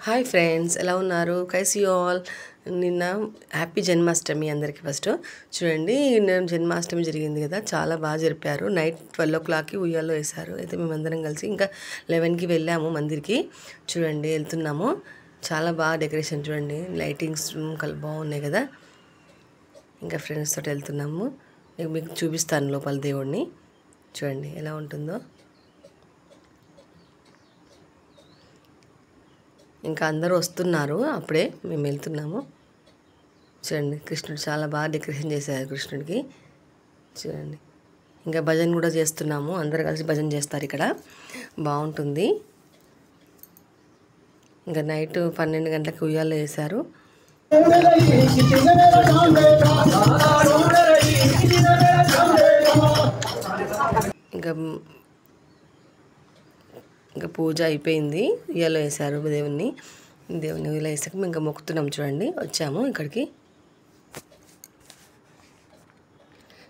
Hi friends, ఎలా ఉన్నారు? కైసీ all. నిన్న హ్యాపీ జన్మాష్టమి అందరికీ. ఫస్ట్ చూడండి, నిన్న జన్మాష్టమి జరిగింది కదా, చాలా బాగా జరిపారు. నైట్ 12 o'clockకి ఉయ్యాల్లో వేశారు. అయితే మేమందరం కలిసి ఇంకా 11కి వెళ్ళాము మందిర్కి. చూడండి, వెళ్తున్నాము. చాలా బాగా డెకరేషన్ చూడండి, లైటింగ్స్ బాగున్నాయి కదా. ఇంకా ఫ్రెండ్స్ తోటి వెళ్తున్నాము. మీకు చూపిస్తాను లోపల దేవుడిని. చూడండి ఎలా ఉంటుందో. ఇంకా అందరూ వస్తున్నారు, అప్పుడే మేము వెళ్తున్నాము. చూడండి, కృష్ణుడు చాలా బాగా డెకరేషన్ చేశారు కృష్ణుడికి. చూడండి, ఇంకా భజన కూడా చేస్తున్నాము. అందరు కలిసి భజన చేస్తారు ఇక్కడ, బాగుంటుంది. ఇంకా నైట్ 12 గంటలకు ఉయ్యాల్లో వేశారు. ఇంకా పూజ అయిపోయింది. ఉయ్యాలో వేశారు దేవుణ్ణి ఉయ్యాలో వేసాక మేము ఇంకా మొక్కుతున్నాం. చూడండి, వచ్చాము ఇక్కడికి.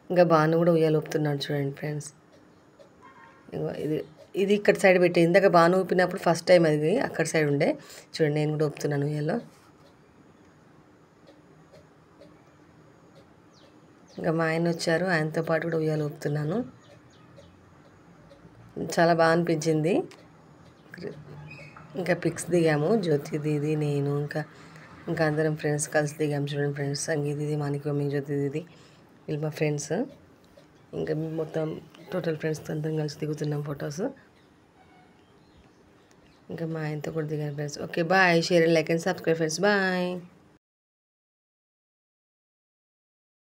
ఇంకా బాను కూడా ఉయ్యాలు ఊపుతున్నాడు చూడండి ఫ్రెండ్స్. ఇది ఇక్కడ సైడ్ పెట్టి, ఇందాక బాను ఊపినప్పుడు ఫస్ట్ టైం అది అక్కడ సైడ్ ఉండే. చూడండి, నేను కూడా ఊపుతున్నాను ఉయ్యాలో. ఇంకా మా ఆయన వచ్చారు, ఆయనతో పాటు కూడా ఉయ్యాలు ఊపుతున్నాను. చాలా బాగా అనిపించింది. ఇంకా పిక్స్ దిగాము, జ్యోతి దీది, నేను, ఇంకా అందరం ఫ్రెండ్స్ కలిసి దిగాము. చూడండి ఫ్రెండ్స్, సంగీత దీది, మాణిక్యమి, జ్యోతి దీది, వీళ్ళు మా ఫ్రెండ్స్. ఇంకా మొత్తం టోటల్ ఫ్రెండ్స్ అందరం కలిసి దిగుతున్నాం ఫొటోస్. ఇంకా మా ఆయనతో కూడా దిగాను friends. Okay, bye. Share and like and subscribe friends. Bye.